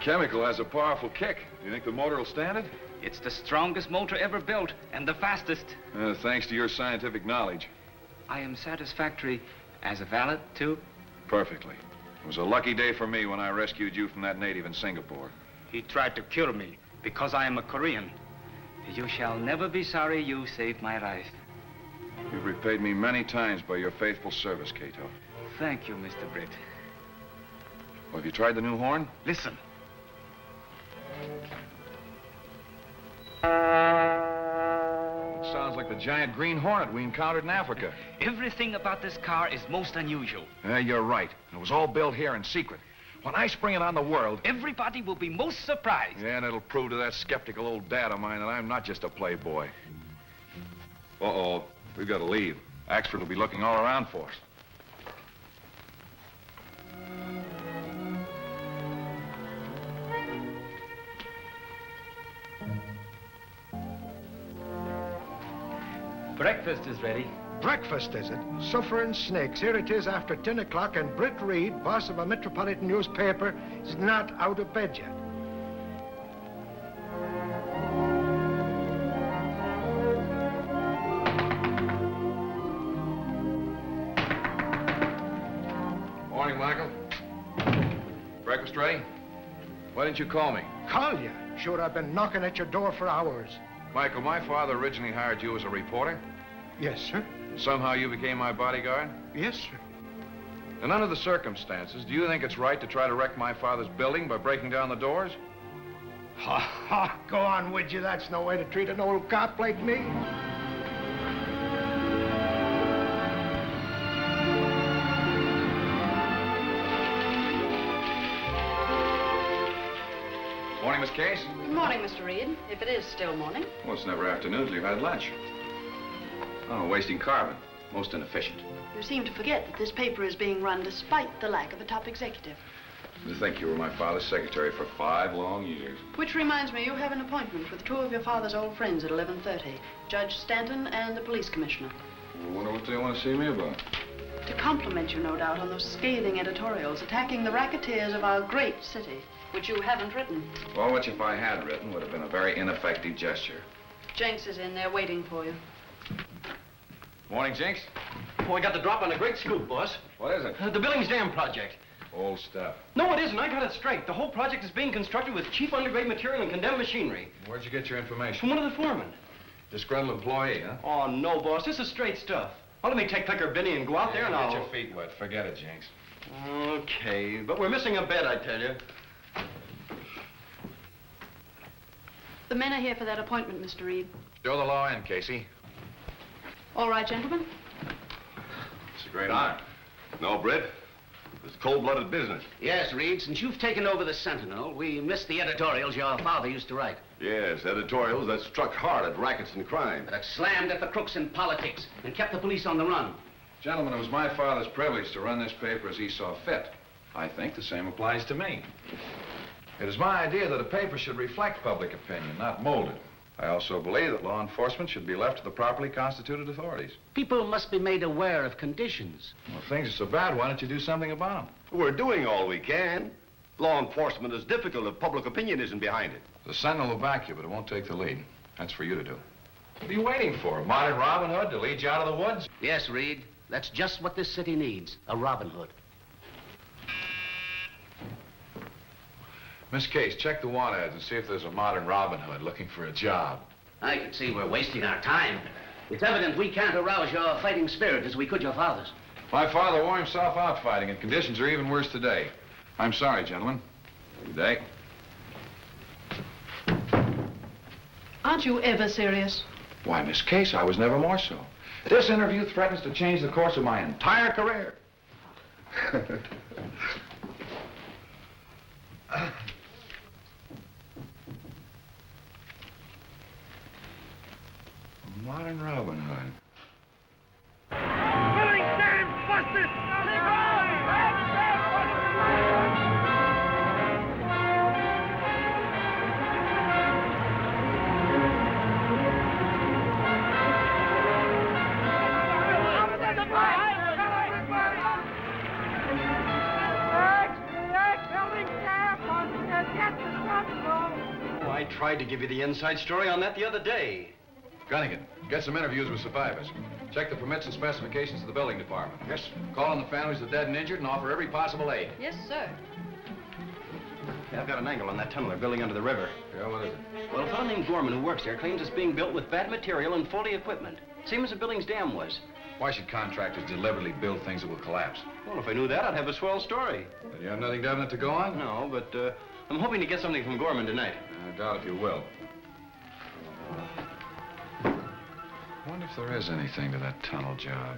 Chemical has a powerful kick. Do you think the motor will stand it? It's the strongest motor ever built, and the fastest. Thanks to your scientific knowledge. I am satisfactory as a valet, too? Perfectly. It was a lucky day for me when I rescued you from that native in Singapore. He tried to kill me because I am a Korean. You shall never be sorry you saved my life. You've repaid me many times by your faithful service, Kato. Thank you, Mr. Britt. Well, have you tried the new horn? Listen. It sounds like the giant Green Hornet we encountered in Africa. Everything about this car is most unusual. You're right. It was all built here in secret. When I spring it on the world... Everybody will be most surprised. Yeah, and it'll prove to that skeptical old dad of mine that I'm not just a playboy. Uh-oh. We've got to leave. Axford will be looking all around for us. Breakfast is ready. Breakfast, is it? Suffering snakes. Here it is after 10 o'clock, and Britt Reid, boss of a metropolitan newspaper, is not out of bed yet. Morning, Michael. Breakfast ready? Why didn't you call me? Call you? Sure, I've been knocking at your door for hours. Michael, my father originally hired you as a reporter. Yes, sir. Somehow you became my bodyguard? Yes, sir. And under the circumstances, do you think it's right to try to wreck my father's building by breaking down the doors? Ha, ha, go on, would you? That's no way to treat an old cop like me. Morning, Miss Case. Good morning, Mr. Reid, if it is still morning. Well, it's never afternoon till you've had lunch. Oh, wasting carbon. Most inefficient. You seem to forget that this paper is being run despite the lack of a top executive. To think you were my father's secretary for 5 long years. Which reminds me, you have an appointment with 2 of your father's old friends at 11:30. Judge Stanton and the police commissioner. I wonder what they want to see me about. To compliment you, no doubt, on those scathing editorials attacking the racketeers of our great city, which you haven't written. Well, which if I had written would have been a very ineffective gesture. Jenks is in there waiting for you. Morning, Jinx. Oh, I got the drop on a great scoop, boss. What is it? The Billings Dam project. Old stuff. No, it isn't. I got it straight. The whole project is being constructed with cheap undergrade material and condemned machinery. Where'd you get your information? From one of the foremen. Disgruntled employee, huh? Oh, no, boss. This is straight stuff. Well, let me take Clicker Benny and go out there and I'll... Get your feet wet. Forget it, Jinx. Okay, but we're missing a bed, I tell you. The men are here for that appointment, Mr. Reid. Show the law in, Casey. All right, gentlemen. It's a great honor. No, Britt. It's cold-blooded business. Yes, Reid, since you've taken over the Sentinel, we missed the editorials your father used to write. Yes, editorials that struck hard at rackets and crime. That slammed at the crooks in politics and kept the police on the run. Gentlemen, it was my father's privilege to run this paper as he saw fit. I think the same applies to me. It is my idea that a paper should reflect public opinion, not mold it. I also believe that law enforcement should be left to the properly constituted authorities. People must be made aware of conditions. Well, if things are so bad, why don't you do something about them? We're doing all we can. Law enforcement is difficult if public opinion isn't behind it. The Sentinel will back you, but it won't take the lead. That's for you to do. What are you waiting for? A modern Robin Hood to lead you out of the woods? Yes, Reid. That's just what this city needs, a Robin Hood. Miss Case, check the want ads and see if there's a modern Robin Hood looking for a job. I can see we're wasting our time. It's evident we can't arouse your fighting spirit as we could your father's. My father wore himself out fighting, and conditions are even worse today. I'm sorry, gentlemen. Good day. Aren't you ever serious? Why, Miss Case, I was never more so. This interview threatens to change the course of my entire career. Modern Robin Hood. I tried to give you the inside story on that the other day. Gunnigan, get some interviews with survivors. Check the permits and specifications of the building department. Yes. Call on the families of the dead and injured and offer every possible aid. Yes, sir. Yeah, I've got an angle on that tunnel they're building under the river. Yeah, what is it? Well, a fellow named Gorman who works there claims it's being built with bad material and faulty equipment. Same as the building's dam was. Why should contractors deliberately build things that will collapse? Well, if I knew that, I'd have a swell story. Then you have nothing definite to go on? No, but I'm hoping to get something from Gorman tonight. I doubt if you will. I wonder if there is anything to that tunnel job.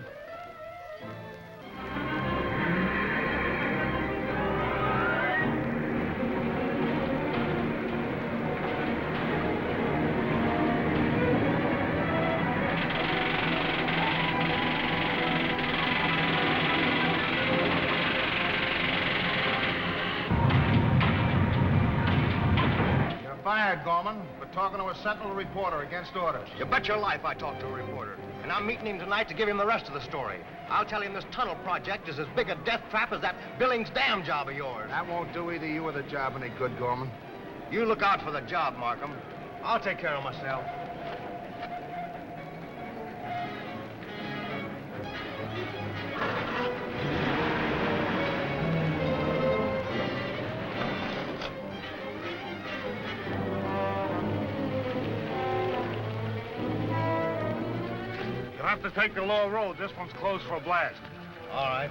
You're fired, Gorman, for talking to a Sentinel reporter against orders. You bet your life I talked to a reporter. And I'm meeting him tonight to give him the rest of the story. I'll tell him this tunnel project is as big a death trap as that Billings Dam job of yours. That won't do either you or the job any good, Gorman. You look out for the job, Markham. I'll take care of myself. You'll have to take the lower road. This one's closed for a blast. All right.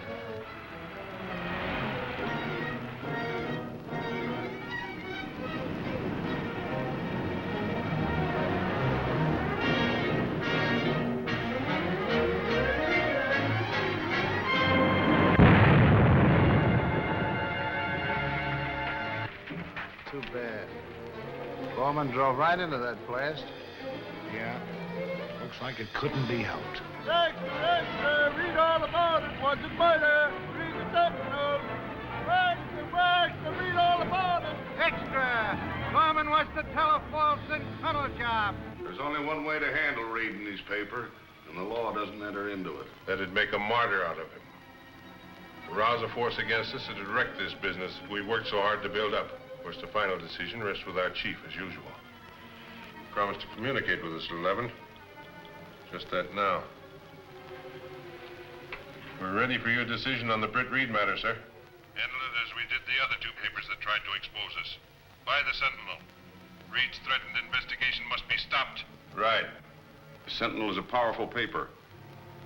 Too bad. Gorman drove right into that blast. Yeah. Looks like it couldn't be helped. Extra, read all about it. Was it murder? Read the Sentinel. Read all about it. Extra! Gorman was to tell a false and tunnel job. There's only one way to handle reading these papers, and the law doesn't enter into it. That'd make a martyr out of him. To rouse a force against us and to wreck this business that we worked so hard to build up. Of course, the final decision rests with our chief, as usual. Promised to communicate with us at 11. Just that now. We're ready for your decision on the Britt Reid matter, sir. Handle it as we did the other two papers that tried to expose us. By the Sentinel. Reid's threatened investigation must be stopped. Right. The Sentinel is a powerful paper.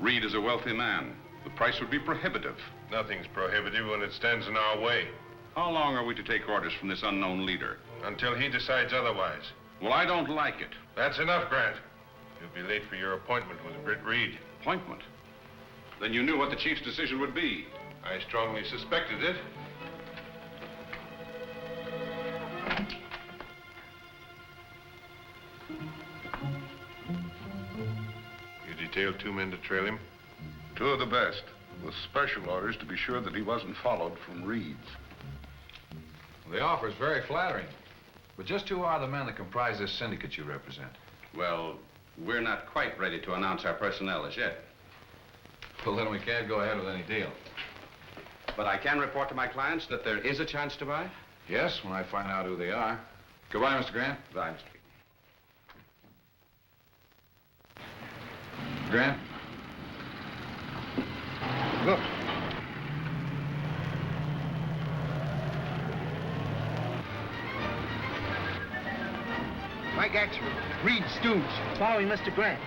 Reid is a wealthy man. The price would be prohibitive. Nothing's prohibitive when it stands in our way. How long are we to take orders from this unknown leader? Until he decides otherwise. Well, I don't like it. That's enough, Grant. You'll be late for your appointment with Britt Reid. Appointment? Then you knew what the chief's decision would be. I strongly suspected it. You detailed 2 men to trail him? 2 of the best, with special orders to be sure that he wasn't followed from Reed's. The offer is very flattering. But just who are the men that comprise this syndicate you represent? Well, we're not quite ready to announce our personnel as yet. Well, then we can't go ahead with any deal. But I can report to my clients that there is a chance to buy. Yes, when I find out who they are. Goodbye, Mr. Grant. Bye, Mr. Grant? Look. Mike Axel, Reed's stooge, following Mr. Grant.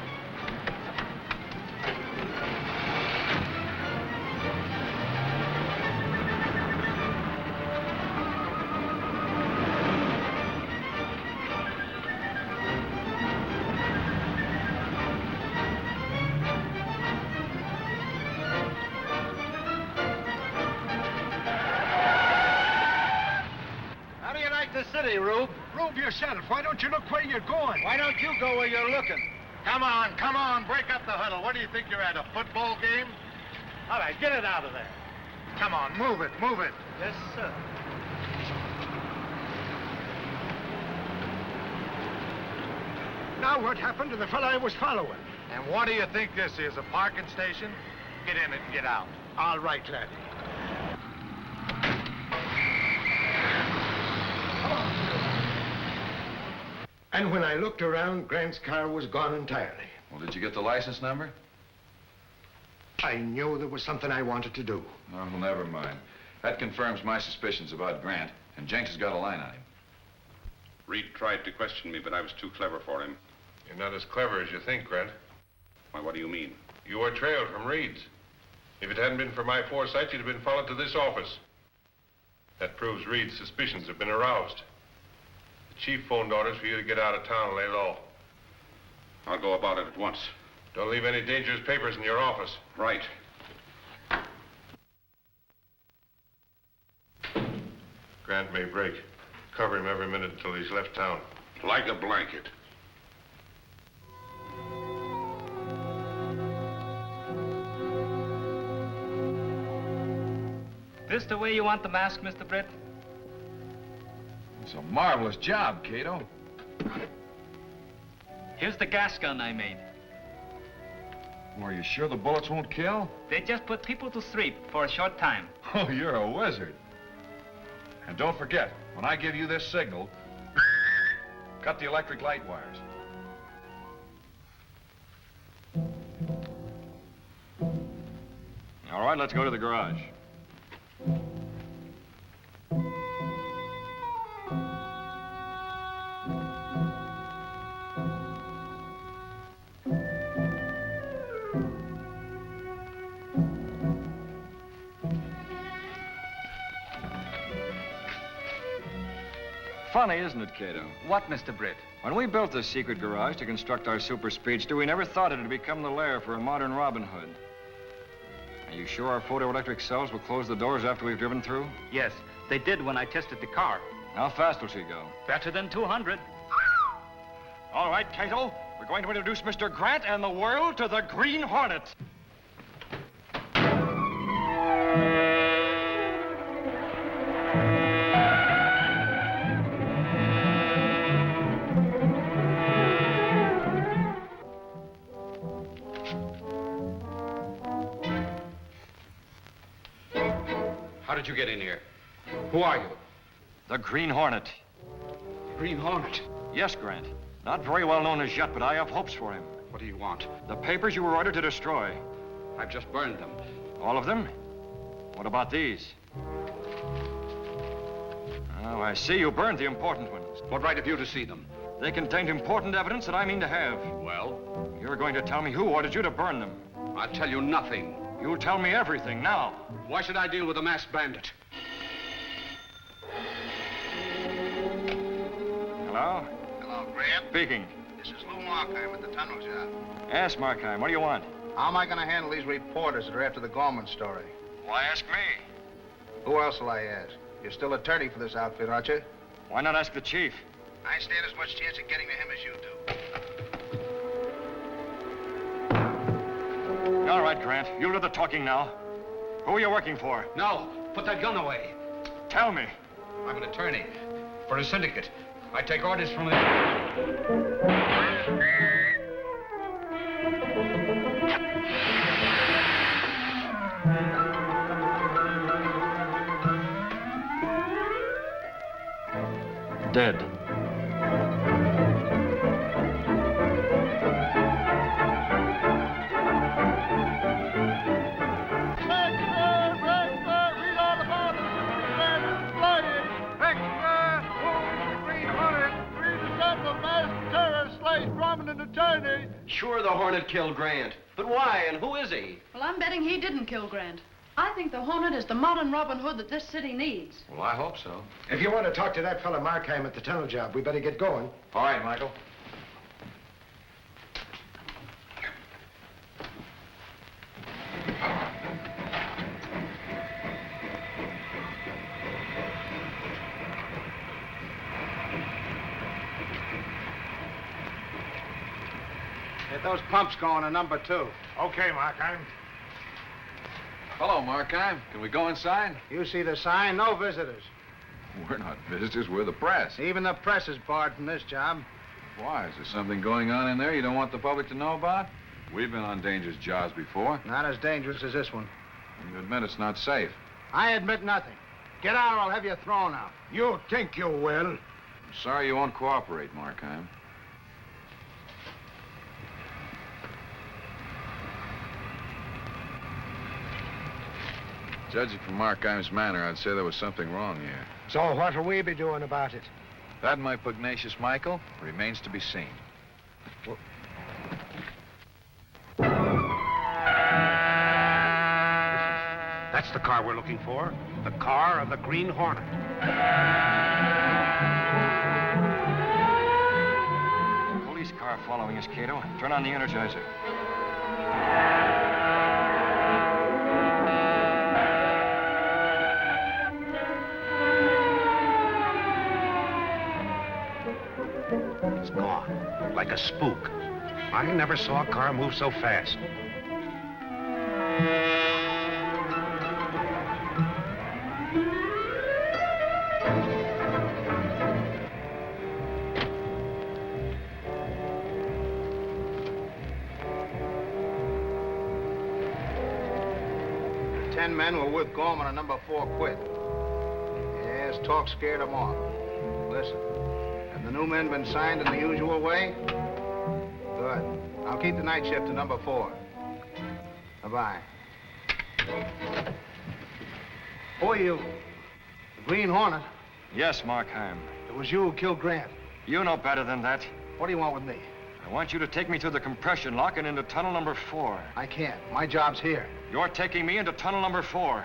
How do you like the city, Rube? Rube yourself. Why don't you look where you're going? Why don't you go where you're looking? Come on, break up the huddle. What do you think you're at, a football game? All right, get it out of there. Come on, move it. Yes, sir. Now what happened to the fellow I was following? And what do you think this is, a parking station? Get in it and get out. All right, laddie. And when I looked around, Grant's car was gone entirely. Well, did you get the license number? I knew there was something I wanted to do. Oh, well, never mind. That confirms my suspicions about Grant, and Jenks has got a line on him. Reid tried to question me, but I was too clever for him. You're not as clever as you think, Grant. Why, what do you mean? You were trailed from Reed's. If it hadn't been for my foresight, you'd have been followed to this office. That proves Reed's suspicions have been aroused. The chief phoned orders for you to get out of town and lay low. I'll go about it at once. Don't leave any dangerous papers in your office. Right. Grant may break. Cover him every minute until he's left town. Like a blanket. This the way you want the mask, Mr. Britt? It's a marvelous job, Kato. Here's the gas gun I made. Well, are you sure the bullets won't kill? They just put people to sleep for a short time. Oh, you're a wizard. And don't forget, when I give you this signal, cut the electric light wires. All right, let's go to the garage. Funny, isn't it, Kato? What, Mr. Britt? When we built this secret garage to construct our super speedster, we never thought it'd become the lair for a modern Robin Hood. Are you sure our photoelectric cells will close the doors after we've driven through? Yes, they did when I tested the car. How fast will she go? Better than 200. All right, Kato, we're going to introduce Mr. Grant and the world to the Green Hornet. How did you get in here? Who are you? The Green Hornet. Green Hornet. Yes, Grant. Not very well known as yet, but I have hopes for him. What do you want? The papers you were ordered to destroy. I've just burned them. All of them? What about these? Oh, I see you burned the important ones. What right have you to see them? They contained important evidence that I mean to have. Well? You're going to tell me who ordered you to burn them. I'll tell you nothing. You'll tell me everything now. Why should I deal with a masked bandit? Hello? Hello, Grant. Speaking. This is Lou Markheim at the tunnel job. Ask Markheim, what do you want? How am I going to handle these reporters that are after the Gorman story? Why ask me? Who else will I ask? You're still attorney for this outfit, aren't you? Why not ask the chief? I stand as much chance of getting to him as you do. All right, Grant. You'll do the talking now. Who are you working for? No, put that gun away. Tell me. I'm an attorney for a syndicate. I take orders from the... dead. Read all about it. Superman is flying. Extra! Who is the Green Hornet? Read the son of mass terror slayed prominent attorney. Sure, the Hornet killed Grant. But why, and who is he? Well, I'm betting he didn't kill Grant. I think the Hornet is the modern Robin Hood that this city needs. Well, I hope so. If you want to talk to that fellow Markheim at the tunnel job, we better get going. All right, Michael. Get those pumps going in number 2. Okay, Markheim. Hello, Markheim. Can we go inside? You see the sign, no visitors. We're not visitors, we're the press. Even the press is barred from this job. Why? Is there something going on in there you don't want the public to know about? We've been on dangerous jobs before. Not as dangerous as this one. You admit it's not safe. I admit nothing. Get out or I'll have you thrown out. You think you will? I'm sorry you won't cooperate, Markheim. Judging from Markheim's manner, I'd say there was something wrong here. So what'll we be doing about it? That, my pugnacious Michael, remains to be seen. That's the car we're looking for. The car of the Green Hornet. Police car following us, Kato. Turn on the Energizer. It's gone. Like a spook. I never saw a car move so fast. The 10 men were with Gorman and number 4 quit. Yes, talk scared them off. Listen. Have the new men been signed in the usual way? Good. I'll keep the night shift to number 4. Bye-bye. Who are you? The Green Hornet? Yes, Markheim. It was you who killed Grant. You know better than that. What do you want with me? I want you to take me through the compression lock and into tunnel number 4. I can't. My job's here. You're taking me into tunnel number 4.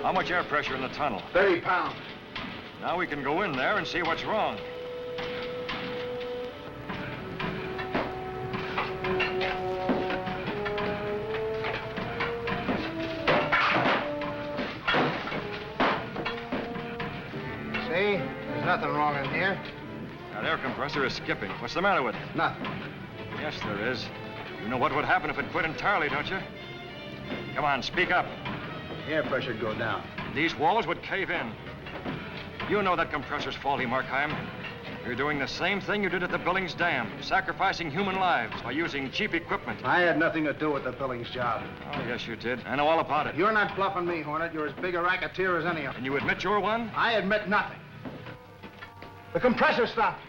How much air pressure in the tunnel? 30 pounds. Now we can go in there and see what's wrong. See? There's nothing wrong in here. That air compressor is skipping. What's the matter with it? Nothing. Yes, there is. You know what would happen if it quit entirely, don't you? Come on, speak up. Air pressure'd go down. These walls would cave in. You know that compressor's faulty, Markheim. You're doing the same thing you did at the Billings Dam, sacrificing human lives by using cheap equipment. I had nothing to do with the Billings job. Oh, yes, you did. I know all about it. You're not bluffing me, Hornet. You're as big a racketeer as any of them. And you admit you're one? I admit nothing. The compressor stopped.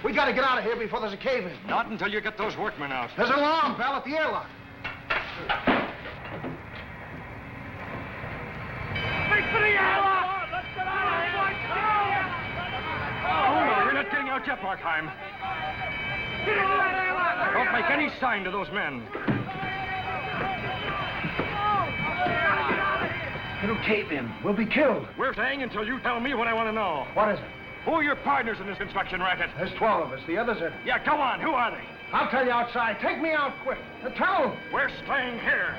We gotta get out of here before there's a cave-in. Not until you get those workmen out. There's an alarm bell at the airlock. Oh, you're not getting out yet, Markheim. Don't make any sign to those men. It'll cave in. We'll be killed. We're staying until you tell me what I want to know. What is it? Who are your partners in this construction racket? There's 12 of us. The others are... Yeah, come on. Who are they? I'll tell you outside. Take me out quick. The tunnel. We're staying here.